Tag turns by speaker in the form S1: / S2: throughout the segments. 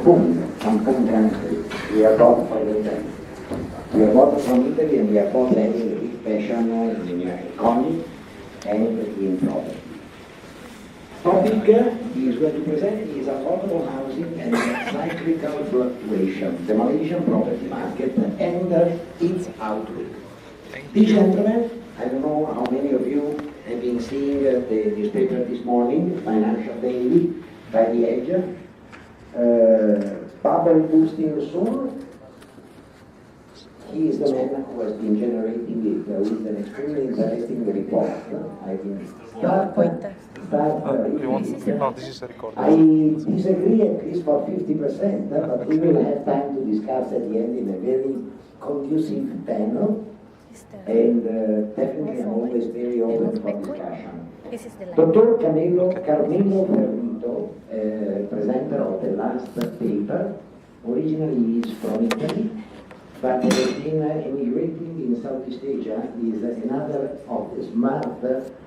S1: some food countries. We are both from Italy. We are both from Italy, and we are both having a big passion in economy and in property. Topic he is going to present is affordable housing and cyclical fluctuations, the Malaysian property market and its outlook. This gentleman, I don't know how many of you have been seeing the newspaper this morning, Financial Daily, by the Edge. Bubble boosting soon. He is the man who has been generating it with an extremely interesting report. I think
S2: this is a recording.
S1: I disagree at least for 50%, but we will have time to discuss at the end in a very conducive panel. And definitely I'm always very open for discussion. Dr. Carmelo Ferlito, presenter of the last paper, originally is from Italy, but has been emigrating in Southeast Asia. Is another of the smart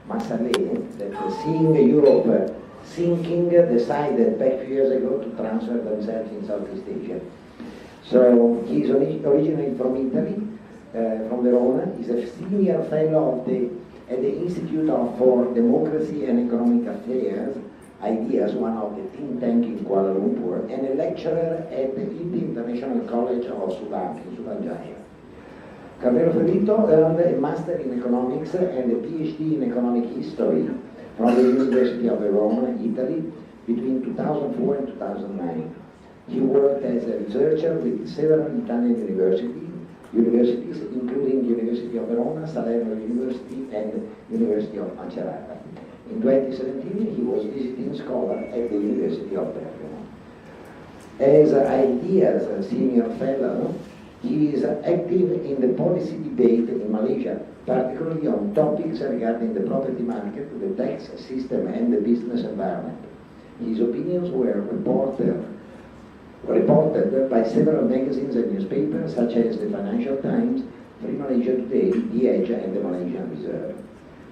S1: Masale that seeing Europe sinking decided back a few years ago to transfer themselves in Southeast Asia. So he is originally from Italy, from Verona. He's a senior fellow at the Institute for Democracy and Economic Affairs, Ideas, one of the think tank in Kuala Lumpur, and a lecturer at the International College of Sudan, in Berjaya. Carmelo Ferlito earned a Master in Economics and a PhD in Economic History from the University of Verona, Italy, between 2004 and 2009. He worked as a researcher with several Italian universities, including University of Verona, Salerno University, and University of Macerata. In 2017, he was visiting scholar at the University of Bergamo. As Ideas Senior Fellow, he is active in the policy debate in Malaysia, particularly on topics regarding the property market, the tax system, and the business environment. His opinions were reported by several magazines and newspapers, such as the Financial Times, Free Malaysia Today, The Edge, and the Malaysian Reserve.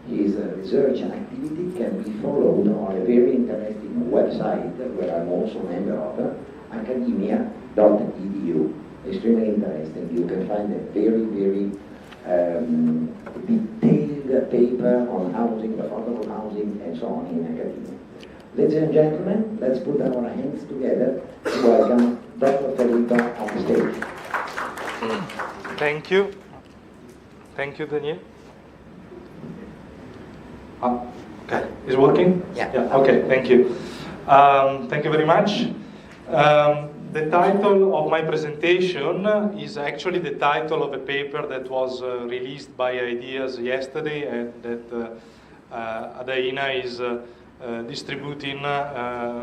S1: His research activity can be followed on a very interesting website, where I'm also a member of, academia.edu. Extremely interesting. You can find a very, very detailed paper on housing, affordable housing, and so on in academia. Ladies and gentlemen, let's put our hands together to welcome Dr. Ferlito on the stage.
S2: Thank you. Thank you, Daniel. Okay, is it working?
S1: Yeah.
S2: Okay, thank you. Thank you very much. The title of my presentation is actually the title of a paper that was released by Ideas yesterday, and that Adaina is distributing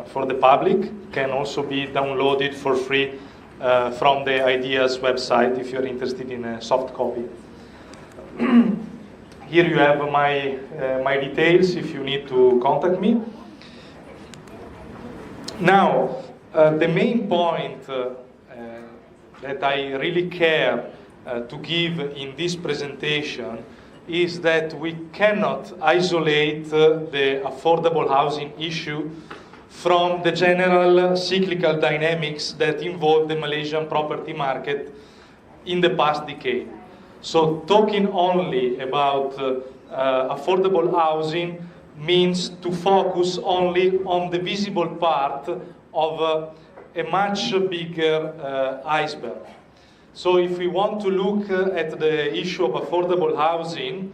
S2: for the public. Can also be downloaded for free from the Ideas website if you're interested in a soft copy. Here you have my details if you need to contact me. Now, the main point that I really care to give in this presentation is that we cannot isolate the affordable housing issue from the general cyclical dynamics that involve the Malaysian property market in the past decade. So talking only about affordable housing means to focus only on the visible part of a much bigger iceberg. So if we want to look at the issue of affordable housing,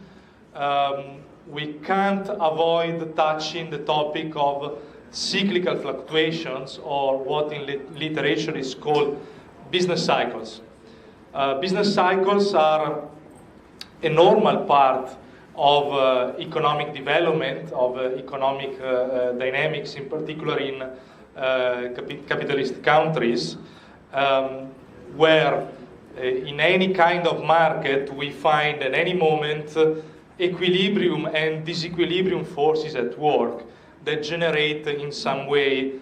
S2: we can't avoid touching the topic of cyclical fluctuations, or what in literature is called business cycles. Business cycles are a normal part of economic development, of economic dynamics, in particular in capitalist countries, where in any kind of market we find at any moment equilibrium and disequilibrium forces at work that generate in some way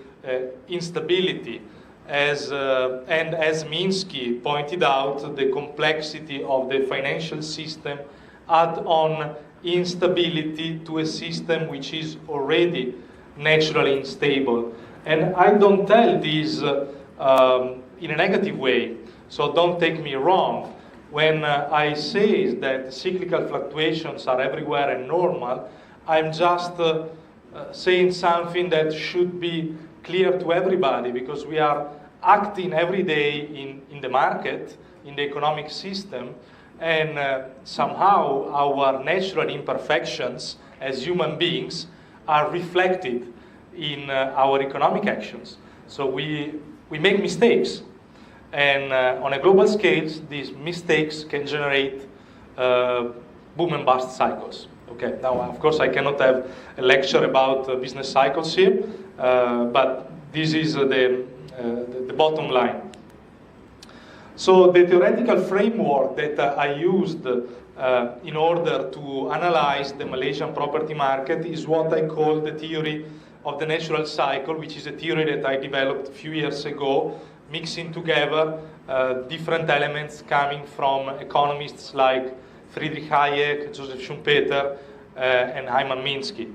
S2: instability. And as Minsky pointed out, the complexity of the financial system add on instability to a system which is already naturally unstable. And I don't tell this in a negative way. So don't take me wrong. When I say that cyclical fluctuations are everywhere and normal, I'm just saying something that should be clear to everybody, because we are acting every day in the market, in the economic system, and somehow our natural imperfections as human beings are reflected in our economic actions. So we make mistakes, and on a global scale, these mistakes can generate boom and bust cycles. Okay, now of course I cannot have a lecture about business cycles here, but this is the bottom line. So the theoretical framework that I used in order to analyze the Malaysian property market is what I call the theory of the natural cycle, which is a theory that I developed a few years ago, mixing together different elements coming from economists like Friedrich Hayek, Joseph Schumpeter, and Hyman Minsky.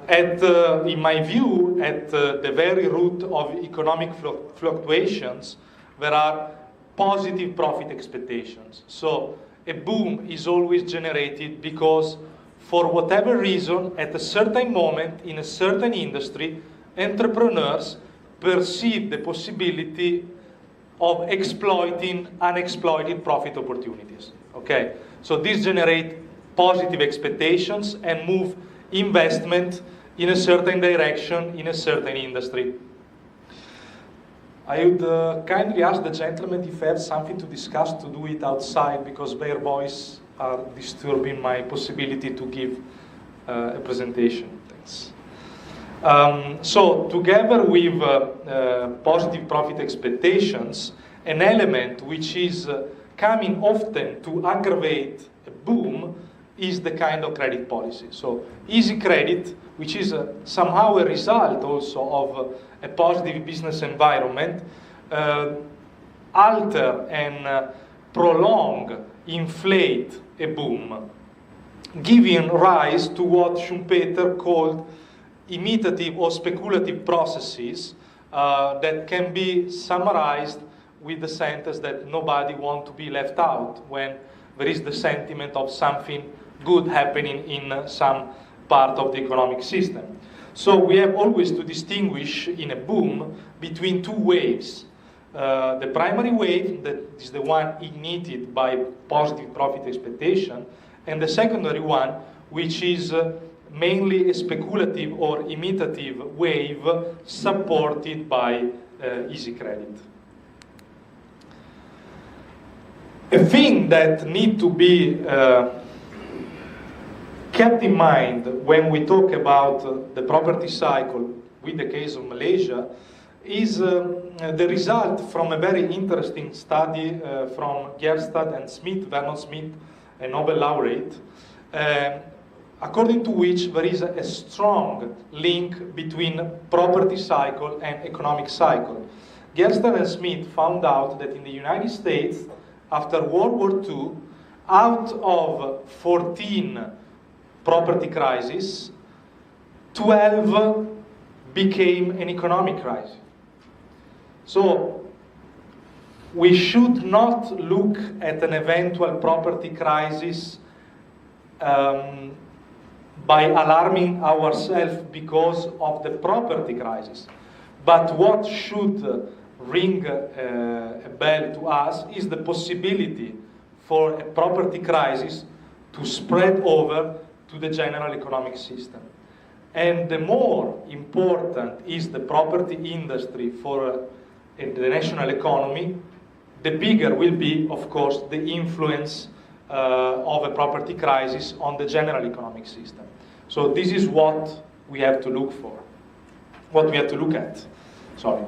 S2: In my view, at the very root of economic fluctuations, there are positive profit expectations. So a boom is always generated because, for whatever reason, at a certain moment in a certain industry, entrepreneurs perceive the possibility of exploiting unexploited profit opportunities. Okay, so this generates positive expectations and move investment in a certain direction in a certain industry. I would kindly ask the gentlemen if they have something to discuss, to do it outside, because their voice are disturbing my possibility to give a presentation. Thanks. So together with positive profit expectations, an element which is coming often to aggravate a boom is the kind of credit policy. So easy credit, which is somehow a result also of a positive business environment, alter and prolong, inflate a boom, giving rise to what Schumpeter called imitative or speculative processes that can be summarized with the sentence that nobody wants to be left out when there is the sentiment of something good happening in some part of the economic system. So we have always to distinguish in a boom between two waves. The primary wave, that is the one ignited by positive profit expectation, and the secondary one, which is mainly a speculative or imitative wave supported by easy credit. A thing that needs to be kept in mind when we talk about the property cycle with the case of Malaysia is the result from a very interesting study from Gerstad and Smith, Vernon Smith, a Nobel laureate, according to which there is a strong link between property cycle and economic cycle. Gerstad and Smith found out that in the United States, after World War II, out of 14 property crises, 12 became an economic crisis. So we should not look at an eventual property crisis by alarming ourselves because of the property crisis. But what should ring a bell to us is the possibility for a property crisis to spread over to the general economic system. And the more important is the property industry for the national economy, the bigger will be, of course, the influence of a property crisis on the general economic system. So this is what we have to look for, what we have to look at. Sorry.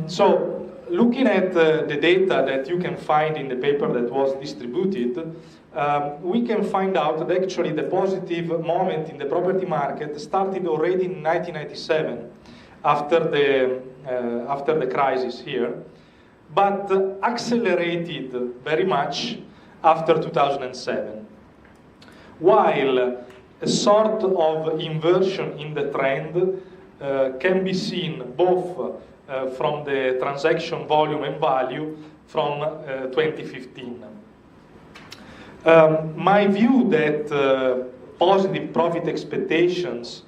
S2: So looking at the data that you can find in the paper that was distributed, we can find out that actually the positive moment in the property market started already in 1997 after the crisis here, but accelerated very much after 2007. While a sort of inversion in the trend can be seen both from the transaction volume and value from 2015. My view that positive profit expectations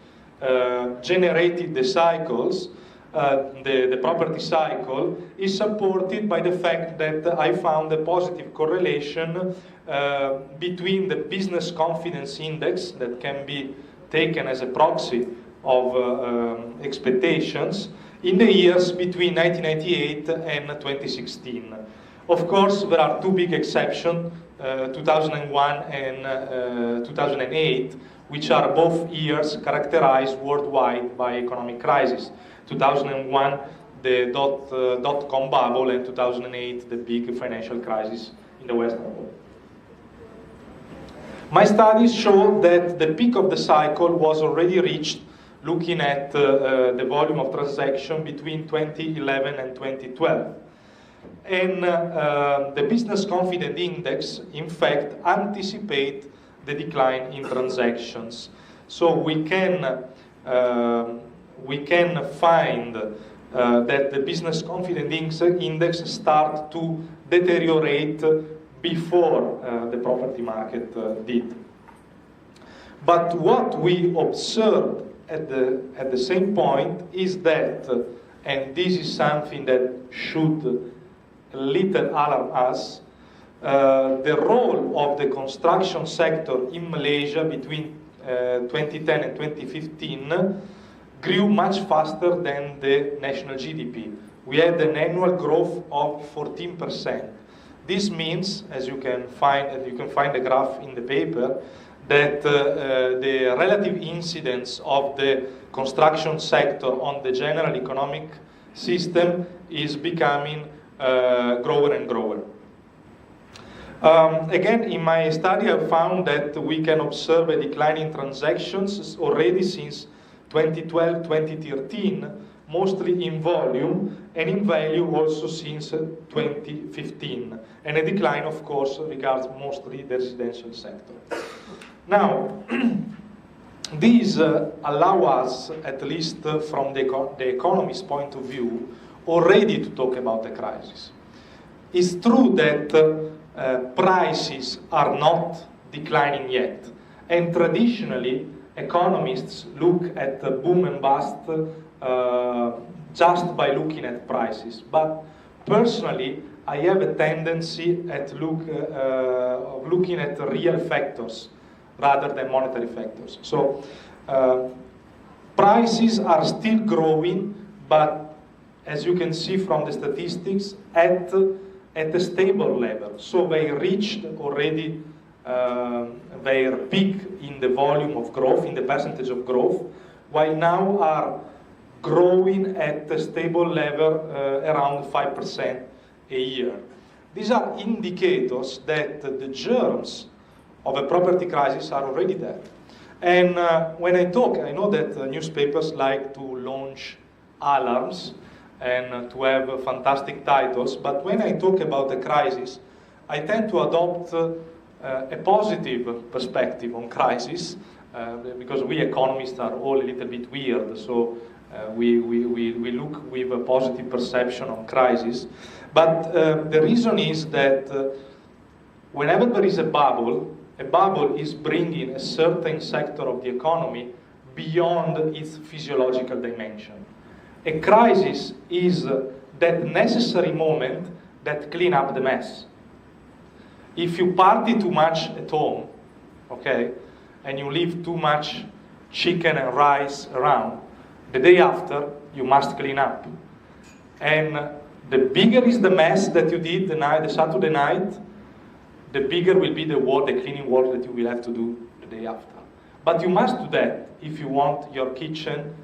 S2: generated the cycles, the property cycle, is supported by the fact that I found a positive correlation between the business confidence index, that can be taken as a proxy of expectations, in the years between 1998 and 2016. Of course, there are two big exceptions, 2001 and 2008, which are both years characterized worldwide by economic crisis. 2001, the dot-com bubble, and 2008, the big financial crisis in the Western world. My studies show that the peak of the cycle was already reached looking at the volume of transaction between 2011 and 2012. And the business confidence index, in fact, anticipate the decline in transactions. So we can find that the business confidence index start to deteriorate before the property market did. But what we observed at the same point is that, and this is something that should little alarm us, the role of the construction sector in Malaysia between 2010 and 2015 grew much faster than the national GDP. We had an annual growth of 14%. This means, as you can find the graph in the paper, that the relative incidence of the construction sector on the general economic system is becoming grower and grower. Again, in my study, I found that we can observe a decline in transactions already since 2012-2013, mostly in volume, and in value also since 2015. And a decline, of course, regards mostly the residential sector. Now, these allow us, at least from the economist's point of view, already to talk about the crisis. It's true that prices are not declining yet, and traditionally economists look at the boom and bust just by looking at prices. But personally, I have a tendency of looking at real factors rather than monetary factors. So prices are still growing, but as you can see from the statistics, at a stable level. So they reached already their peak in the volume of growth, in the percentage of growth, while now are growing at a stable level around 5% a year. These are indicators that the germs of a property crisis are already there. And when I talk, I know that newspapers like to launch alarms and to have fantastic titles, but when I talk about the crisis, I tend to adopt a positive perspective on crisis, because we economists are all a little bit weird, so we look with a positive perception on crisis. But the reason is that whenever there is a bubble is bringing a certain sector of the economy beyond its physiological dimension. A crisis is that necessary moment that clean up the mess. If you party too much at home, okay, and you leave too much chicken and rice around, the day after you must clean up. And the bigger is the mess that you did the Saturday night, the bigger will be the cleaning work that you will have to do the day after. But you must do that if you want your kitchen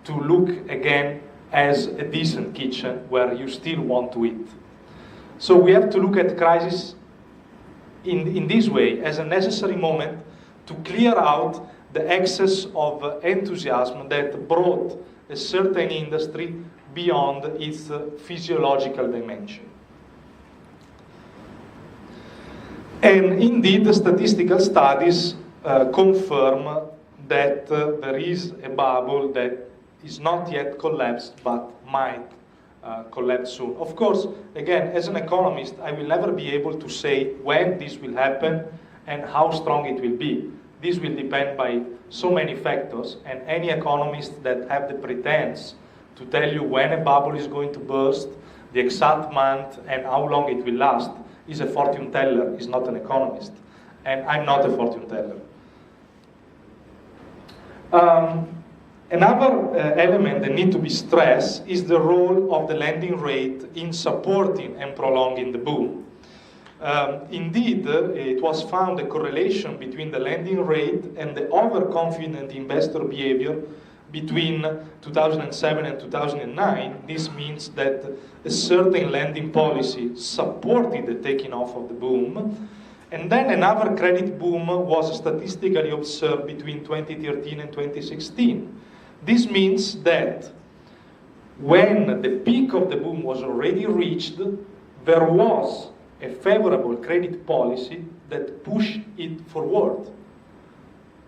S2: to look again as a decent kitchen where you still want to eat. So we have to look at crisis in this way, as a necessary moment to clear out the excess of enthusiasm that brought a certain industry beyond its physiological dimension. And indeed, the statistical studies confirm that there is a bubble that is not yet collapsed, but might collapse soon. Of course, again, as an economist, I will never be able to say when this will happen and how strong it will be. This will depend by so many factors, and any economist that have the pretense to tell you when a bubble is going to burst, the exact month, and how long it will last, is a fortune teller, is not an economist. And I'm not a fortune teller. Another element that needs to be stressed is the role of the lending rate in supporting and prolonging the boom. Indeed, it was found a correlation between the lending rate and the overconfident investor behavior between 2007 and 2009. This means that a certain lending policy supported the taking off of the boom. And then another credit boom was statistically observed between 2013 and 2016. This means that when the peak of the boom was already reached, there was a favorable credit policy that pushed it forward.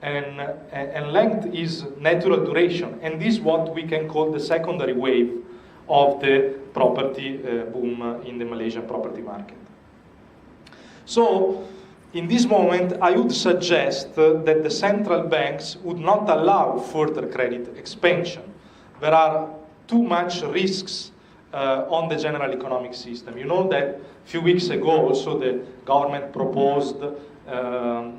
S2: And length is natural duration, and this is what we can call the secondary wave of the property boom in the Malaysian property market. So, in this moment, I would suggest that the central banks would not allow further credit expansion. There are too much risks on the general economic system. You know that a few weeks ago also the government proposed the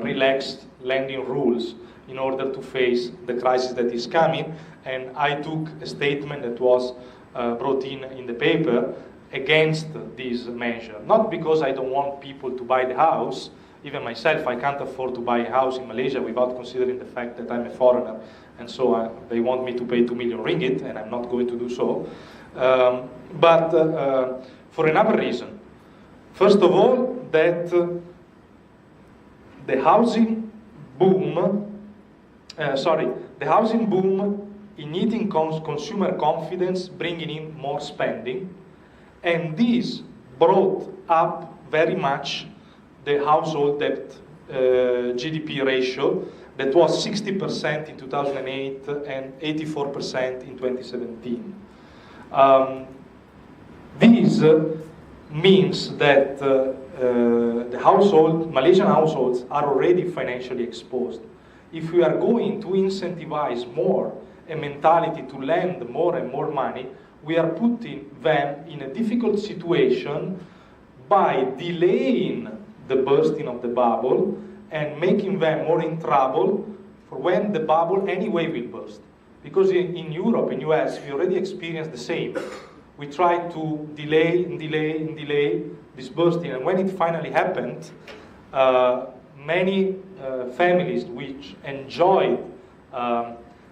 S2: relaxed lending rules in order to face the crisis that is coming, and I took a statement that was brought in the paper against this measure. Not because I don't want people to buy the house. Even myself, I can't afford to buy a house in Malaysia without considering the fact that I'm a foreigner, and so they want me to pay 2 million ringgit, and I'm not going to do so. But for another reason. First of all, that the housing boom in eating consumer confidence, bringing in more spending, and this brought up very much the household debt GDP ratio that was 60% in 2008 and 84% in 2017. This means that Malaysian households are already financially exposed. If we are going to incentivize more a mentality to lend more and more money, we are putting them in a difficult situation by delaying the bursting of the bubble and making them more in trouble for when the bubble anyway will burst. Because in Europe, in US, we already experienced the same. We tried to delay and delay and delay this bursting, and when it finally happened, many families which enjoyed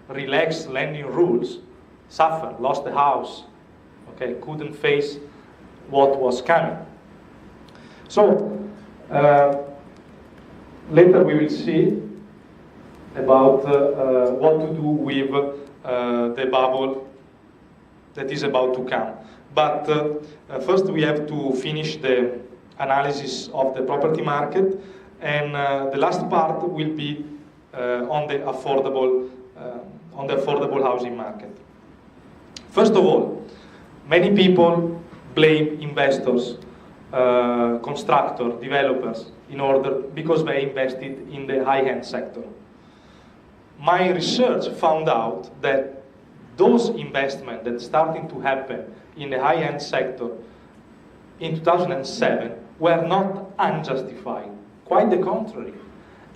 S2: relaxed lending rules suffered, lost the house, okay, couldn't face what was coming. So, later we will see about what to do with the bubble that is about to come. But first we have to finish the analysis of the property market, and the last part will be on the affordable housing market. First of all, many people blame investors, constructors, developers, because they invested in the high-end sector. My research found out that those investments that started to happen in the high-end sector in 2007 were not unjustified. Quite the contrary.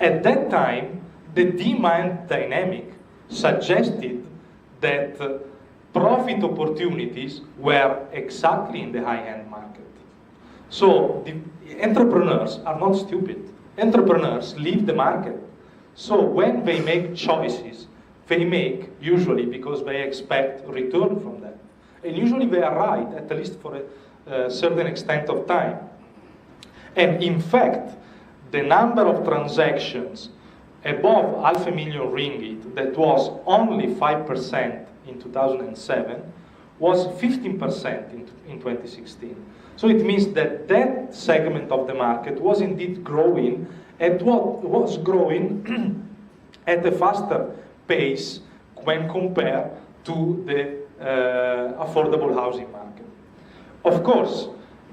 S2: At that time, the demand dynamic suggested that profit opportunities were exactly in the high-end market. So the entrepreneurs are not stupid. Entrepreneurs leave the market. So when they make choices, they make usually because they expect return from that. And usually they are right, at least for a certain extent of time. And in fact, the number of transactions above $500,000 ringgit that was only 5% in 2007 was 15% in 2016. So it means that that segment of the market was indeed growing, and what was growing at a faster pace when compared to the affordable housing market. Of course,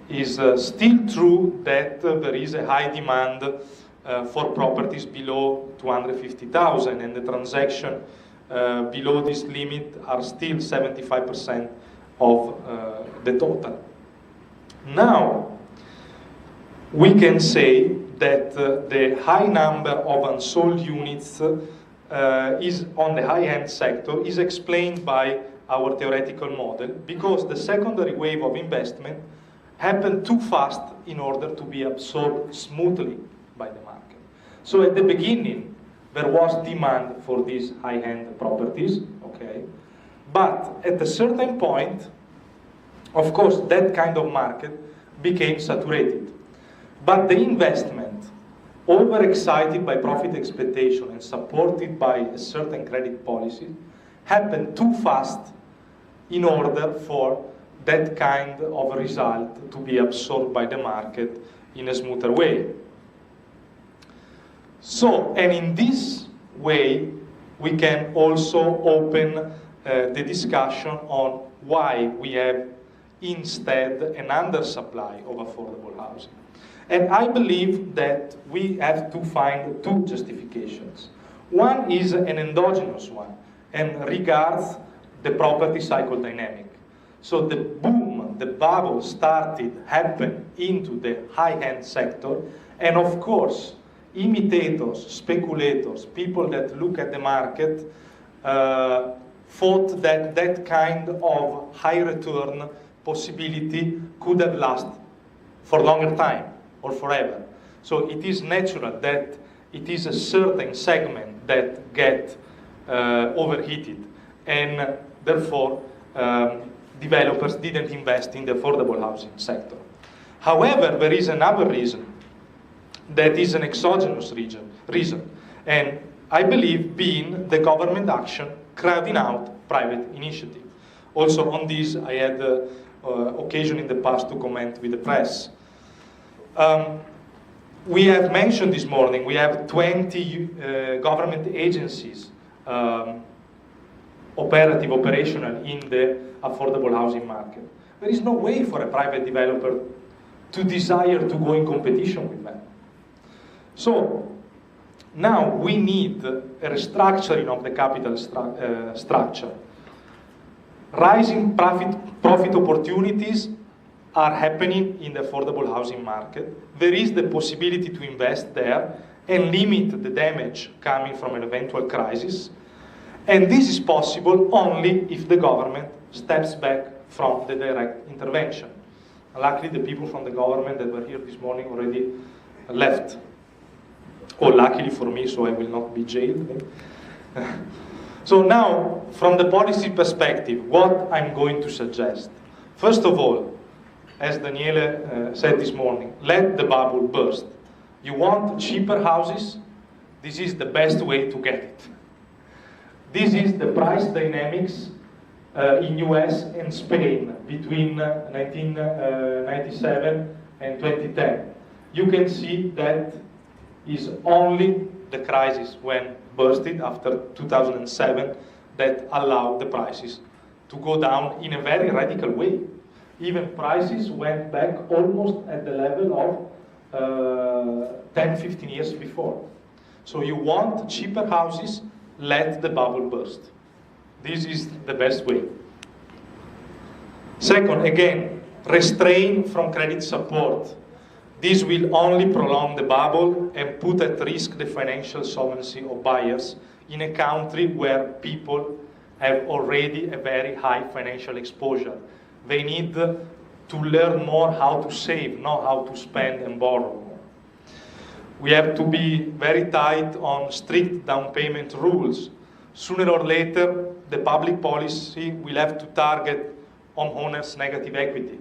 S2: it's still true that there is a high demand for properties below 250,000, and the transaction below this limit are still 75% of the total. Now, we can say that the high number of unsold units is on the high-end sector is explained by our theoretical model, because the secondary wave of investment happened too fast in order to be absorbed smoothly by the market. So at the beginning, there was demand for these high-end properties, okay? But at a certain point, of course, that kind of market became saturated. But the investment, overexcited by profit expectation and supported by a certain credit policy, happened too fast in order for that kind of result to be absorbed by the market in a smoother way. So, and in this way, we can also open the discussion on why we have instead an undersupply of affordable housing. And I believe that we have to find two justifications. One is an endogenous one and regards the property cycle dynamic. So the boom, the bubble happened into the high-end sector, and of course, imitators, speculators, people that look at the market, thought that that kind of high return possibility could have lasted for longer time or forever. So it is natural that it is a certain segment that get overheated, and therefore developers didn't invest in the affordable housing sector. However, there is another reason that is an exogenous reason, and I believe being the government action crowding out private initiative. Also on this, I had occasion in the past to comment with the press. We have mentioned this morning, we have 20 government agencies operational in the affordable housing market. There is no way for a private developer to desire to go in competition with them. So now we need a restructuring of the capital structure. Rising profit opportunities are happening in the affordable housing market. There is the possibility to invest there and limit the damage coming from an eventual crisis. And this is possible only if the government steps back from the direct intervention. Luckily, the people from the government that were here this morning already left. Or luckily for me, so I will not be jailed. So now, from the policy perspective, what I'm going to suggest. First of all, as Daniele said this morning, let the bubble burst. You want cheaper houses? This is the best way to get it. This is the price dynamics in US and Spain between 1997 and 2010. You can see that is only the crisis when bursted after 2007 that allowed the prices to go down in a very radical way. Even prices went back almost at the level of 10, 15 years before. So you want cheaper houses, let the bubble burst. This is the best way. Second, again, restrain from credit support. This will only prolong the bubble and put at risk the financial solvency of buyers in a country where people have already a very high financial exposure. They need to learn more how to save, not how to spend and borrow more. We have to be very tight on strict down payment rules. Sooner or later, the public policy will have to target homeowners' negative equity,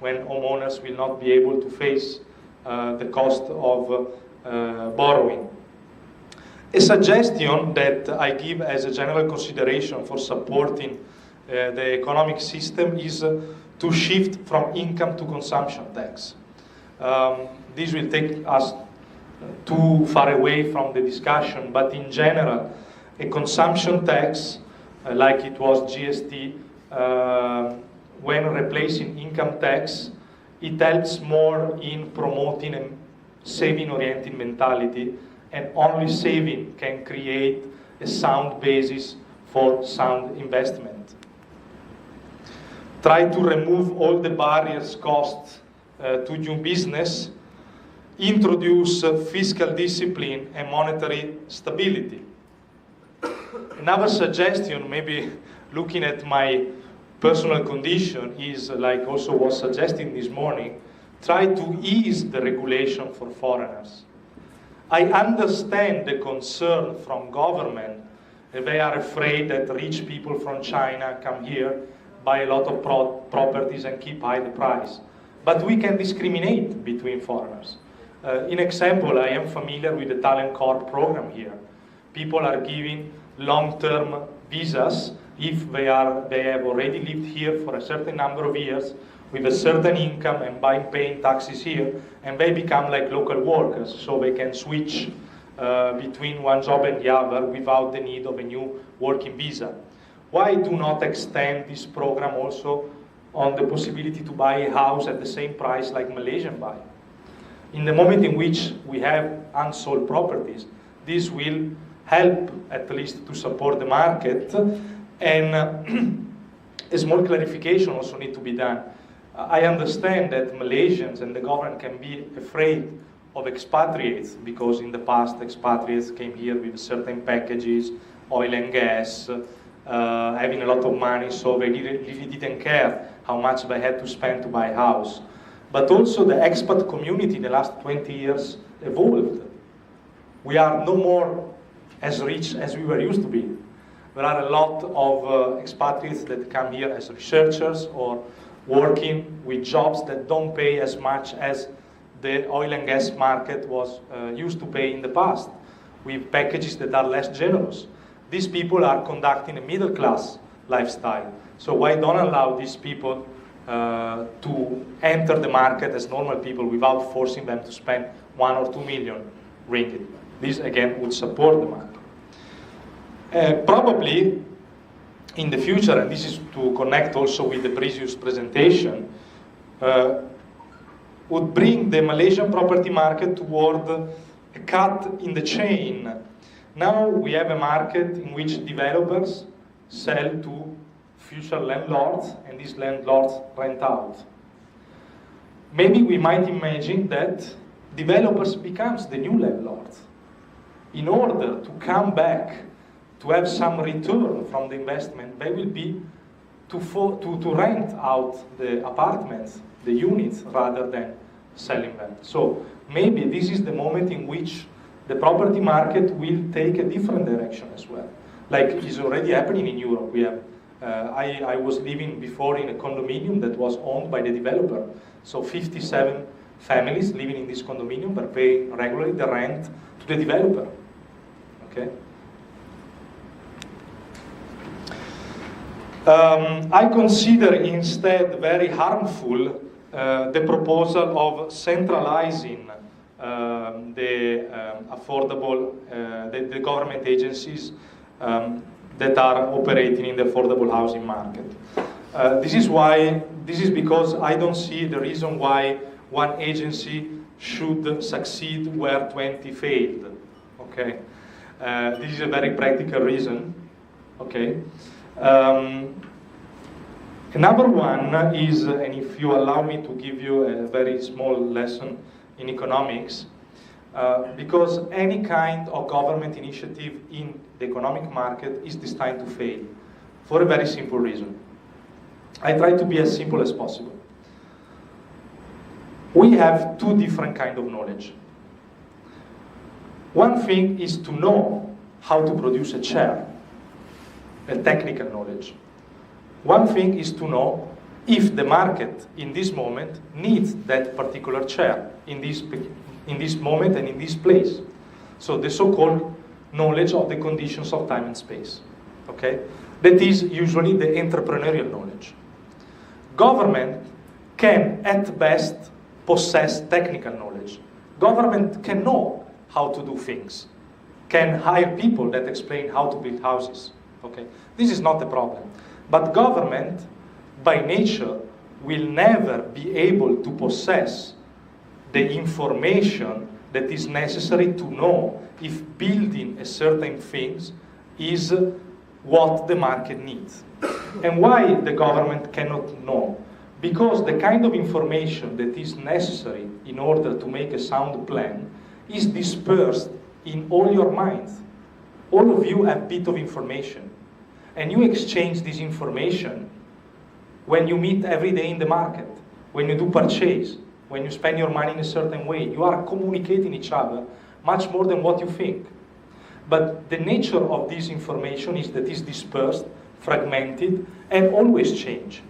S2: when homeowners will not be able to face the cost of borrowing. A suggestion that I give as a general consideration for supporting the economic system is to shift from income to consumption tax. This will take us too far away from the discussion, but in general, a consumption tax like it was GST, when replacing income tax, it helps more in promoting a saving-oriented mentality, and only saving can create a sound basis for sound investment. Try to remove all the barriers costs to new business, introduce fiscal discipline and monetary stability. Another suggestion, maybe looking at my personal condition, is like also was suggested this morning, try to ease the regulation for foreigners. I understand the concern from government. They are afraid that rich people from China come here, buy a lot of properties and keep high the price. But we can discriminate between foreigners. In example, I am familiar with the Talent Corp program here. People are giving long-term visas if they have already lived here for a certain number of years with a certain income and by paying taxes here, and they become like local workers, so they can switch between one job and the other without the need of a new working visa. Why do not extend this program also on the possibility to buy a house at the same price like Malaysian buy? In the moment in which we have unsold properties, this will help at least to support the market, and a small clarification also need to be done. I understand that Malaysians and the government can be afraid of expatriates because in the past expatriates came here with certain packages, oil and gas, having a lot of money, so they really didn't care how much they had to spend to buy a house. But also the expat community in the last 20 years evolved. We are no more as rich as we were used to be. There are a lot of expatriates that come here as researchers or working with jobs that don't pay as much as the oil and gas market was used to pay in the past, with packages that are less generous. These people are conducting a middle class lifestyle. So why don't allow these people to enter the market as normal people without forcing them to spend 1 or 2 million ringgit? This again would support the market. Probably in the future, and this is to connect also with the previous presentation, would bring the Malaysian property market toward a cut in the chain. Now we have a market in which developers sell to future landlords, and these landlords rent out. Maybe we might imagine that developers becomes the new landlords. In order to come back, to have some return from the investment, they will be to rent out the apartments, the units, rather than selling them. So maybe this is the moment in which the property market will take a different direction as well. Like is already happening in Europe. We have, I was living before in a condominium that was owned by the developer. So 57 families living in this condominium were paying regularly the rent to the developer. Okay. I consider instead very harmful the proposal of centralizing the affordable, the government agencies that are operating in the affordable housing market. This is because I don't see the reason why one agency should succeed where 20 failed. Okay, this is a very practical reason. Okay. Another one is, and if you allow me to give you a very small lesson in economics, because any kind of government initiative in the economic market is destined to fail, for a very simple reason. I try to be as simple as possible. We have two different kinds of knowledge. One thing is to know how to produce a chair, a technical knowledge. One thing is to know if the market in this moment needs that particular chair in this moment and in this place. So the so-called knowledge of the conditions of time and space. Okay? That is usually the entrepreneurial knowledge. Government can at best possess technical knowledge. Government can know how to do things, can hire people that explain how to build houses. Okay, this is not a problem. But government, by nature, will never be able to possess the information that is necessary to know if building a certain things is what the market needs. And why the government cannot know? Because the kind of information that is necessary in order to make a sound plan is dispersed in all your minds. All of you have a bit of information, and you exchange this information when you meet every day in the market, when you do purchase, when you spend your money in a certain way. You are communicating each other much more than what you think. But the nature of this information is that it's dispersed, fragmented, and always change.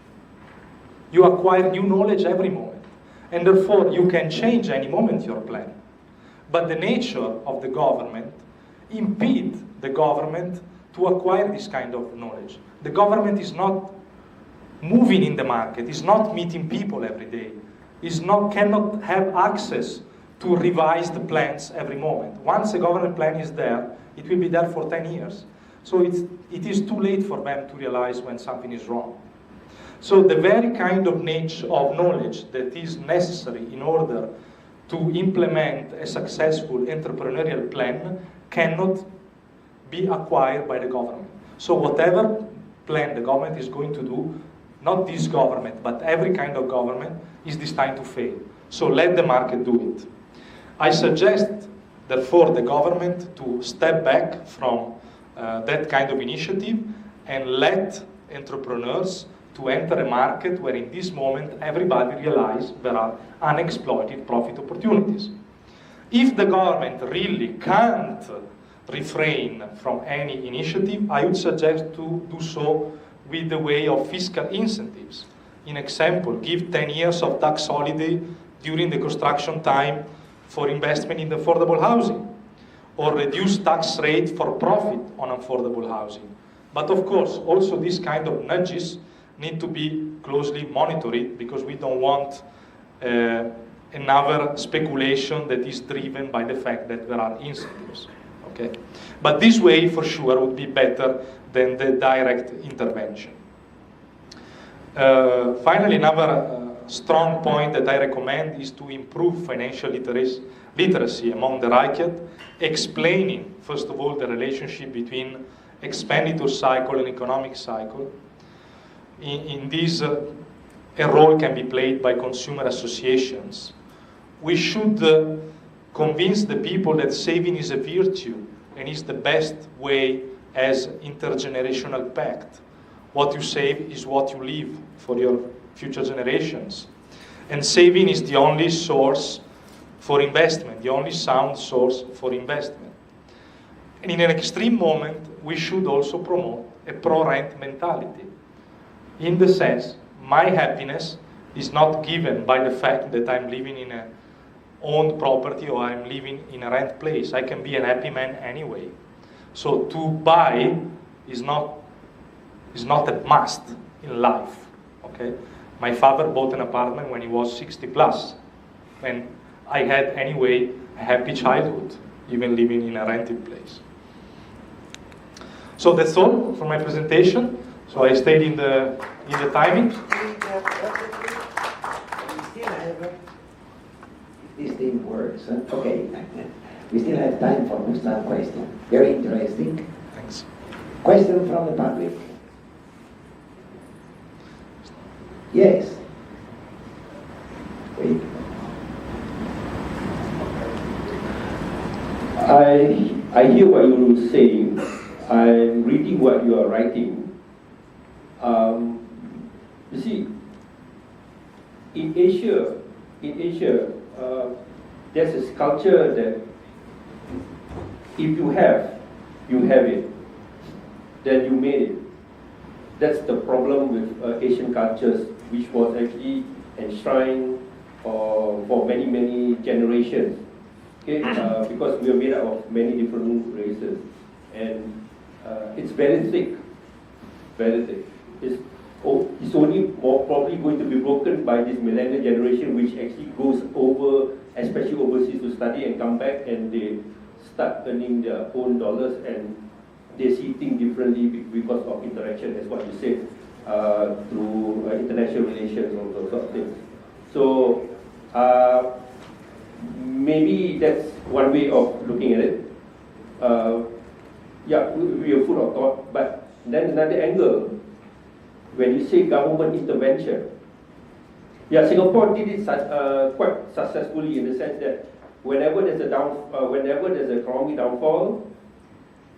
S2: You acquire new knowledge every moment, and therefore you can change any moment your plan. But the nature of the government impedes the government to acquire this kind of knowledge. The government is not moving in the market, is not meeting people every day, cannot have access to revise the plans every moment. Once a government plan is there, it will be there for 10 years. So it is too late for them to realize when something is wrong. So the very kind of nature of knowledge that is necessary in order to implement a successful entrepreneurial plan cannot be acquired by the government. So whatever plan the government is going to do, not this government, but every kind of government, is destined to fail. So let the market do it. I suggest, therefore, the government to step back from that kind of initiative and let entrepreneurs to enter a market where in this moment everybody realizes there are unexploited profit opportunities. If the government really can't refrain from any initiative, I would suggest to do so with the way of fiscal incentives. In example, give 10 years of tax holiday during the construction time for investment in the affordable housing, or reduce tax rate for profit on affordable housing. But of course, also these kind of nudges need to be closely monitored, because we don't want another speculation that is driven by the fact that there are incentives. Okay? But this way, for sure, would be better than the direct intervention. Finally, another strong point that I recommend is to improve financial literacy among the Rakyat, explaining, first of all, the relationship between expenditure cycle and economic cycle. In this, a role can be played by consumer associations. We should convince the people that saving is a virtue and is the best way as intergenerational pact. What you save is what you leave for your future generations. And saving is the only source for investment, the only sound source for investment. And in an extreme moment, we should also promote a pro-rent mentality. In the sense, my happiness is not given by the fact that I'm living in an owned property or I'm living in a rent place. I can be a happy man anyway. So to buy is not a must in life. Okay? My father bought an apartment when he was 60 plus, and I had anyway a happy childhood, even living in a rented place. So that's all for my presentation. So I stayed in the timing.
S1: This thing works. Huh? Okay. We still have time for some questions. Very interesting.
S2: Thanks.
S1: Question from the public. Yes. Wait.
S3: I hear what you're saying. I'm reading what you are writing. You see, in Asia, there's this culture that if you have it, then you made it. That's the problem with Asian cultures, which was actually enshrined for many, many generations. Okay, because we are made up of many different races, and it's very thick, very thick. It's only probably going to be broken by this millennial generation, which actually goes over, especially overseas, to study and come back, and they start earning their own dollars, and they see things differently because of interaction, as what you said, through international relations and those sort of things. So maybe that's one way of looking at it. Yeah, we are full of thought, but then another angle, when you say government intervention, yeah, Singapore did it quite successfully in the sense that whenever there's a economic downfall,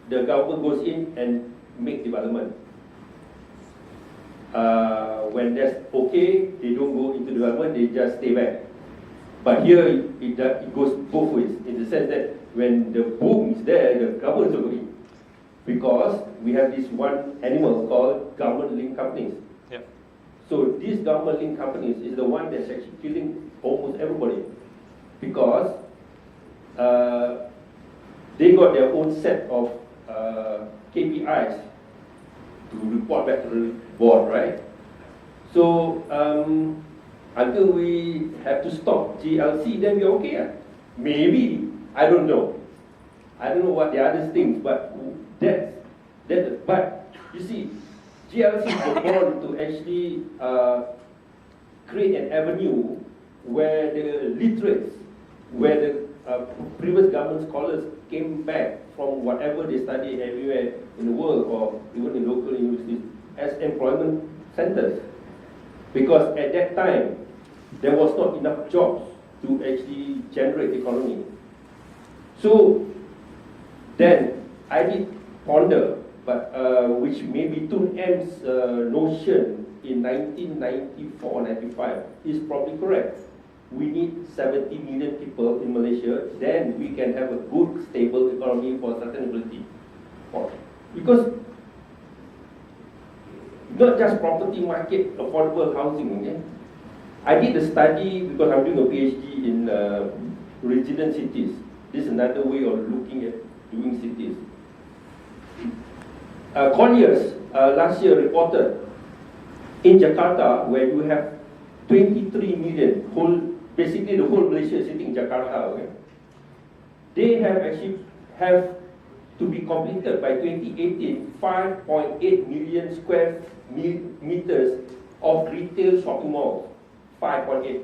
S3: the government goes in and make development. When that's okay, they don't go into development, they just stay back. But here it goes both ways, in the sense that when the boom is there, the government is going, because we have this one animal called government-linked companies.
S2: Yeah.
S3: So these government-linked companies is the one that's actually killing almost everybody, because they got their own set of KPIs to report back to the board, right? So until we have to stop GLC, then we're okay. Maybe, I don't know. I don't know what the other things, but but you see, GLC was born to actually create an avenue where the literates, where the previous government scholars came back from whatever they studied everywhere in the world or even in local universities as employment centers. Because at that time, there was not enough jobs to actually generate the economy. So then I did ponder, but which maybe Tun M's notion in 1994-95 is probably correct. We need 70 million people in Malaysia, then we can have a good, stable economy for sustainability. Because not just property market, affordable housing. Okay? I did a study because I'm doing a PhD in resident cities. This is another way of looking at doing cities. Colliers last year reported in Jakarta, where you have 23 million, basically the whole Malaysia is sitting in Jakarta, okay? They have to be completed by 2018, 5.8 million square meters of retail shopping malls. 5.8.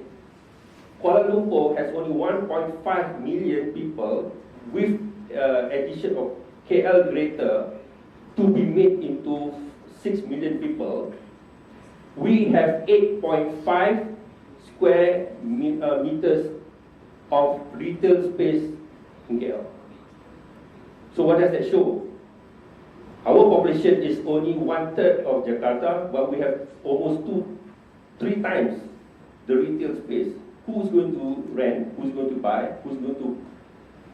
S3: Kuala Lumpur has only 1.5 million people, with addition of KL greater to be made into 6 million people. We have 8.5 square meters of retail space in KL. So what does that show? Our population is only 1/3 of Jakarta, but we have almost 3 times the retail space. Who's going to rent? Who's going to buy? Who's going to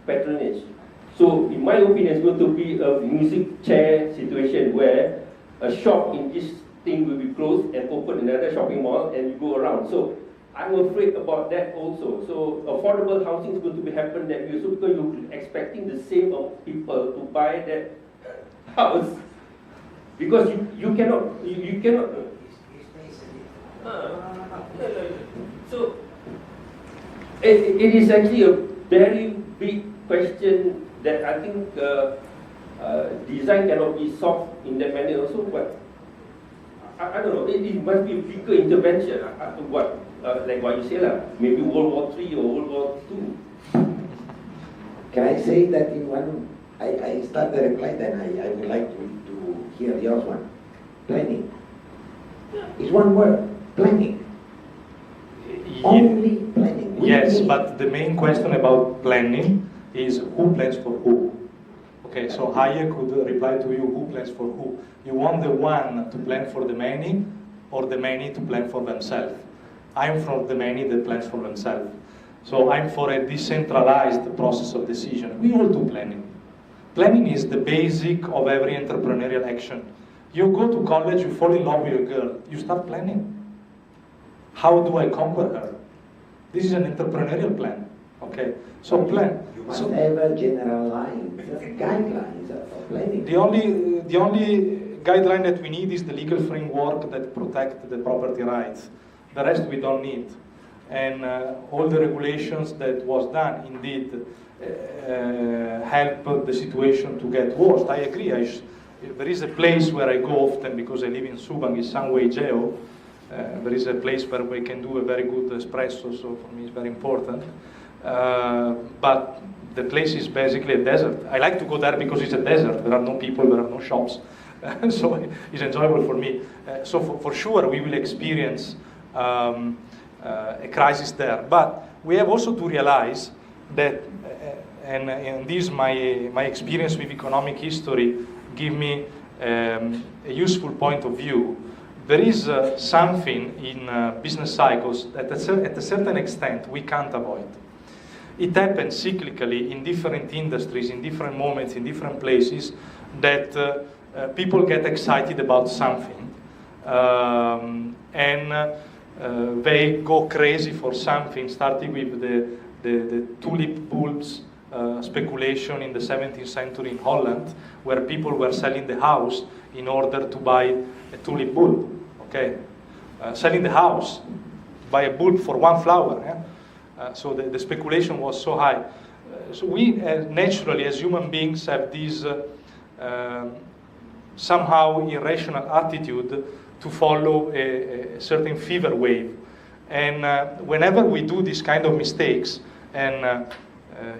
S3: patronage? So in my opinion, it's going to be a music chair situation where a shop in this thing will be closed and open another shopping mall and you go around. So I'm afraid about that also. So affordable housing is going to be happen that way. So because you're expecting the same of people to buy that house, because you cannot. So it is actually a very big question that I think design cannot be solved in that manner also. But I don't know. It must be a bigger intervention. Like what you say lah, maybe World War III or World War II.
S1: Can I say that in one? I start the reply, then I would like to hear yours one. Planning. It's one word. Planning. Only planning.
S2: Yes, but the main question about planning is who plans for who. Okay, so Hayek could reply to you, who plans for who? You want the one to plan for the many, or the many to plan for themselves? I'm from the many that plans for themselves. So I'm for a decentralized process of decision. We all do planning. Planning is the basic of every entrepreneurial action. You go to college, you fall in love with a girl, you start planning. How do I conquer her? This is an entrepreneurial plan. Okay, so plan.
S1: You must have a generalized guidelines for planning.
S2: The only guideline that we need is the legal framework that protects the property rights. The rest we don't need. And all the regulations that was done indeed help the situation to get worse. I agree. there is a place where I go often because I live in Subang, is Sangway Jeo. There is a place where we can do a very good espresso, so for me it's very important. But the place is basically a desert. I like to go there because it's a desert. There are no people, there are no shops. So it's enjoyable for me. So for sure we will experience a crisis there. But we have also to realize that, and this my experience with economic history give me a useful point of view. There is something in business cycles that at a certain extent we can't avoid. It happens cyclically in different industries, in different moments, in different places, that people get excited about something. And they go crazy for something, starting with the tulip bulbs speculation in the 17th century in Holland, where people were selling the house in order to buy a tulip bulb. Okay, selling the house, buy a bulb for one flower. Yeah? So the speculation was so high. So we naturally, as human beings, have this somehow irrational attitude to follow a certain fever wave. And whenever we do this kind of mistakes, and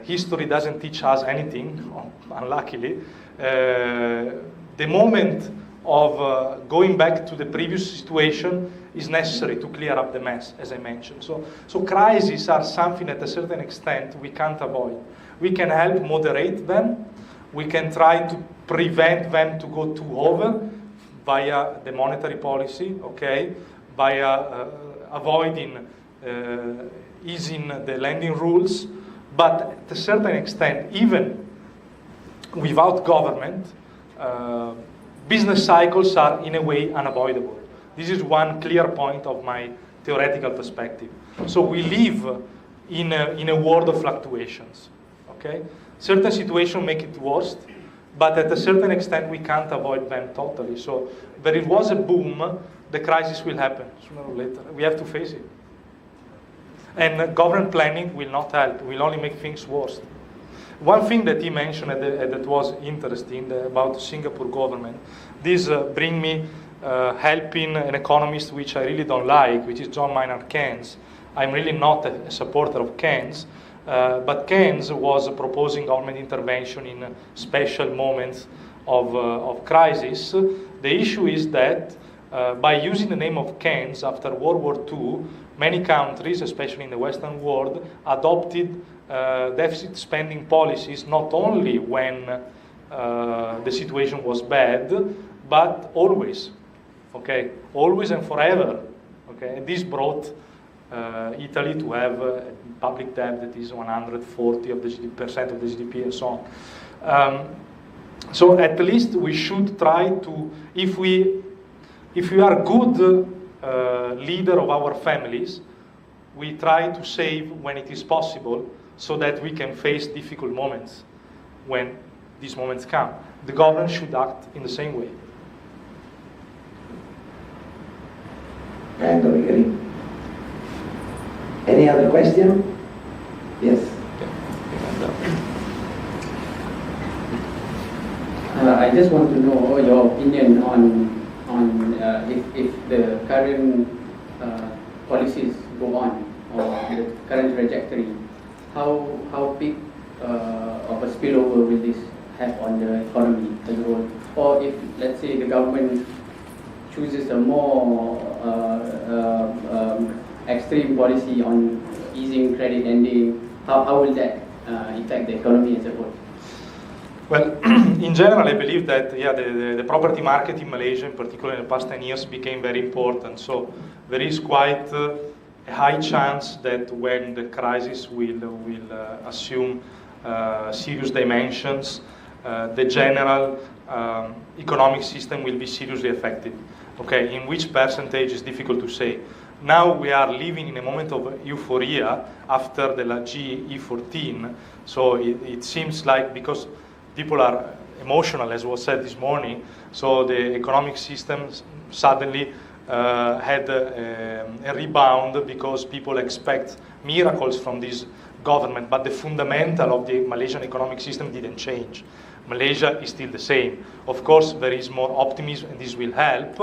S2: history doesn't teach us anything, unluckily, the moment of going back to the previous situation is necessary to clear up the mess, as I mentioned. So crises are something at a certain extent we can't avoid. We can help moderate them. We can try to prevent them to go too over via the monetary policy, okay, via avoiding easing the lending rules. But at a certain extent, even without government, business cycles are in a way unavoidable. This is one clear point of my theoretical perspective. So we live in a world of fluctuations. Okay, certain situations make it worse, but at a certain extent we can't avoid them totally. So there it was a boom, the crisis will happen sooner or later. We have to face it. And government planning will not help, will only make things worse. One thing that he mentioned that was interesting about Singapore government, this bring me helping an economist which I really don't like, which is John Maynard Keynes. I'm really not a supporter of Keynes, but Keynes was proposing government intervention in special moments of crisis. The issue is that by using the name of Keynes after World War II, many countries, especially in the Western world, adopted deficit spending policies not only when the situation was bad, but always. Okay, always and forever. Okay, and this brought Italy to have a public debt that is 140% of the GDP and so on. So at least we should try to, if we are good leader of our families, we try to save when it is possible so that we can face difficult moments when these moments come. The government should act in the same way.
S1: Kind of agree. Any other question? Yes.
S4: I just want to know your opinion on if the current policies go on, or the current trajectory, how big of a spillover will this have on the economy as a whole? Or if, let's say, the government chooses a more extreme policy on easing credit lending, how will that affect the economy as a whole?
S2: Well, in general, I believe that the property market in Malaysia, in particular in the past 10 years, became very important. So there is quite a high chance that when the crisis will assume serious dimensions, the general economic system will be seriously affected. Okay, in which percentage is difficult to say. Now we are living in a moment of euphoria after the GE14. So it seems like, because people are emotional, as was said this morning, so the economic system suddenly had a rebound because people expect miracles from this government, but the fundamental of the Malaysian economic system didn't change. Malaysia is still the same. Of course, there is more optimism, and this will help,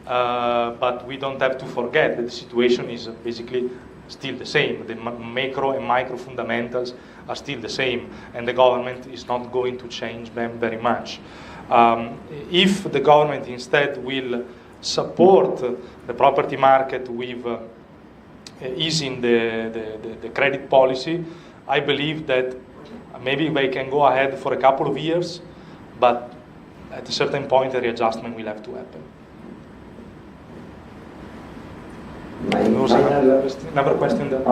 S2: but we don't have to forget that the situation is basically still the same. The macro and micro fundamentals are still the same, and the government is not going to change them very much. If the government instead will support the property market with easing the credit policy, I believe that maybe they can go ahead for a couple of years, but at a certain point a readjustment will have to happen. Another question there.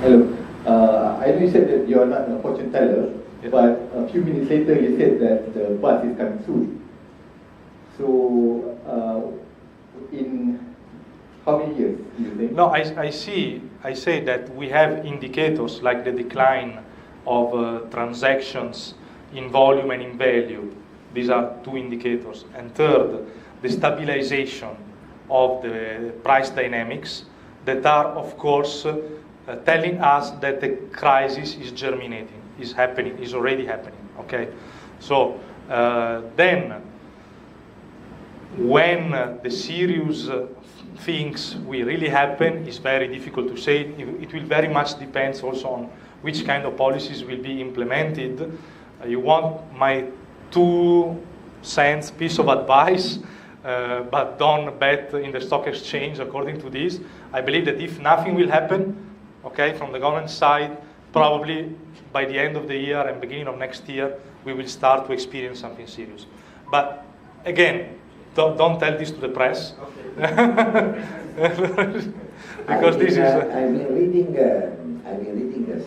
S5: Hello. I know you said that you're not a fortune teller,
S2: yeah.
S5: But a few minutes later you said that the bus is coming soon. So, in how many years do you think?
S2: No, I say that we have indicators like the decline of transactions in volume and in value. These are two indicators. And third, the stabilization of the price dynamics that are, of course, telling us that the crisis is germinating, is happening, is already happening. Okay, so then when the serious things will really happen is very difficult to say. It will very much depend also on which kind of policies will be implemented. You want my 2 cents piece of advice, but don't bet in the stock exchange according to this. I believe that if nothing will happen, okay, from the government side, probably by the end of the year and beginning of next year, we will start to experience something serious. But again, don't tell this to the press. Okay. Because this is.
S1: I've been reading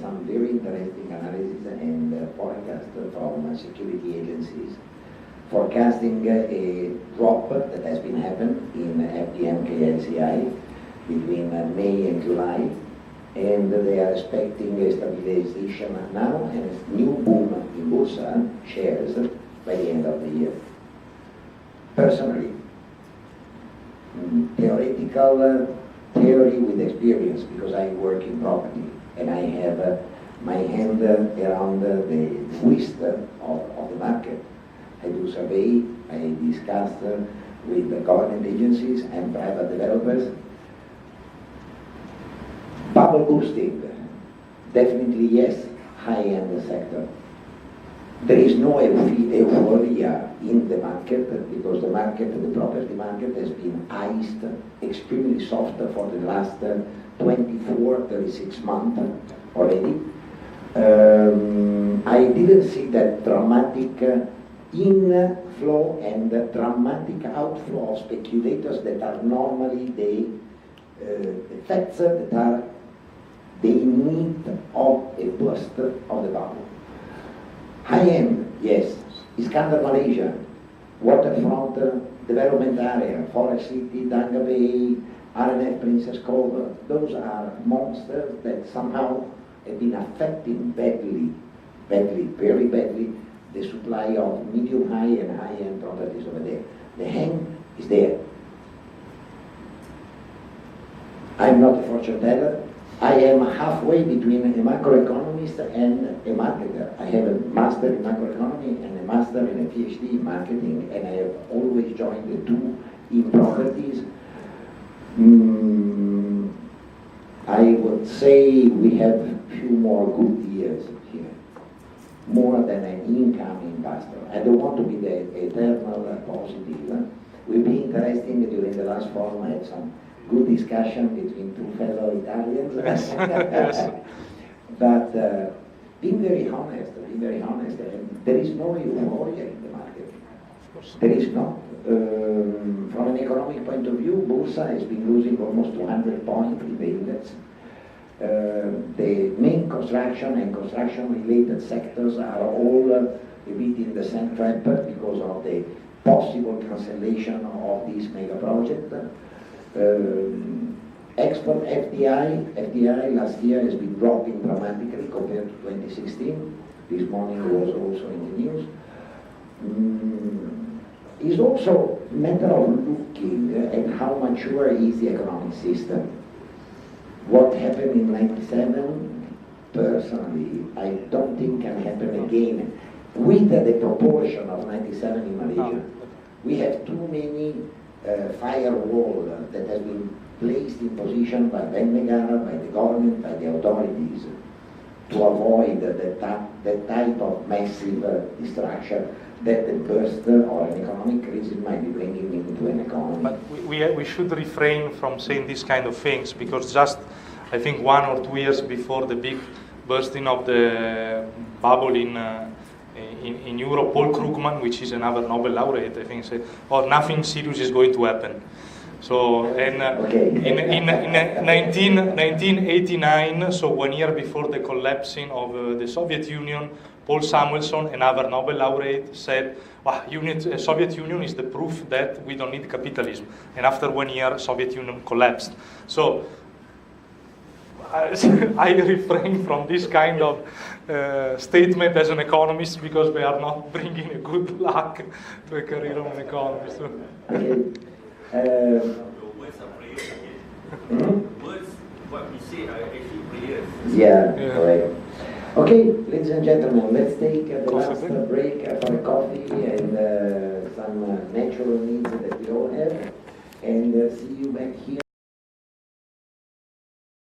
S1: some very interesting analysis and forecasts from security agencies, forecasting a drop that has been happening in FDMK-LCI between May and July, and they are expecting a stabilization now and a new boom in Bursa shares by the end of the year. Personally, theory with experience, because I work in property and I have my hand around the twist of the market. I do survey, I discuss with the government agencies and private developers. Bubble boosting, definitely yes, high-end sector. There is no euphoria in the market because the property market has been iced extremely soft for the last 24, 36 months already. I didn't see that dramatic inflow and dramatic outflow of speculators that are normally the effects that are the need of a burst of the bubble. High-end, yes. Iskandar Malaysia, waterfront development area, Forest City, Danga Bay, RNF Princess Cove, those are monsters that somehow have been affecting badly, very badly, the supply of medium-high and high-end properties over there. The hang is there. I'm not a fortune teller. I am halfway between a macroeconomist and a marketer. I have a master in macroeconomy and a master and a PhD in marketing, and I have always joined the two in properties. I would say we have a few more good years here, more than an income investor. I don't want to be the eternal positive. Will be interesting during the last forum. I had some good discussion between two fellow Italians.
S2: Yes.
S1: But being very honest, there is no euphoria in the market. There is not. From an economic point of view, Bursa has been losing almost 200 points in the index. The main construction and construction-related sectors are all a bit in the same trap because of the possible cancellation of this mega project. Export FDI last year has been dropping dramatically compared to 2016. This morning was also in the news. It's also a matter of looking at how mature is the economic system. What happened in 97 personally, I don't think can happen again with the proportion of 97 in Malaysia. We have too many firewall that have been placed in position by Bank Negara, by the government, by the authorities to avoid that type of massive destruction that the burst or an economic crisis might be bringing into an economy.
S2: But we should refrain from saying these kind of things, because just, I think, 1 or 2 years before the big bursting of the bubble in Europe, Paul Krugman, which is another Nobel laureate, I think, said, "Oh, nothing serious is going to happen." So, and in 1989, so 1 year before the collapsing of the Soviet Union, Paul Samuelson, another Nobel laureate, said, Soviet Union is the proof that we don't need capitalism. And after 1 year, Soviet Union collapsed. So, I refrain from this kind of statement as an economist, because they are not bringing a good luck to a career of an economist.
S6: Your words are prayers again. Words, what we say are actually prayers.
S1: Yeah, correct. Okay, ladies and gentlemen, let's take the last break for a coffee and some natural needs that we all have, and see you back here.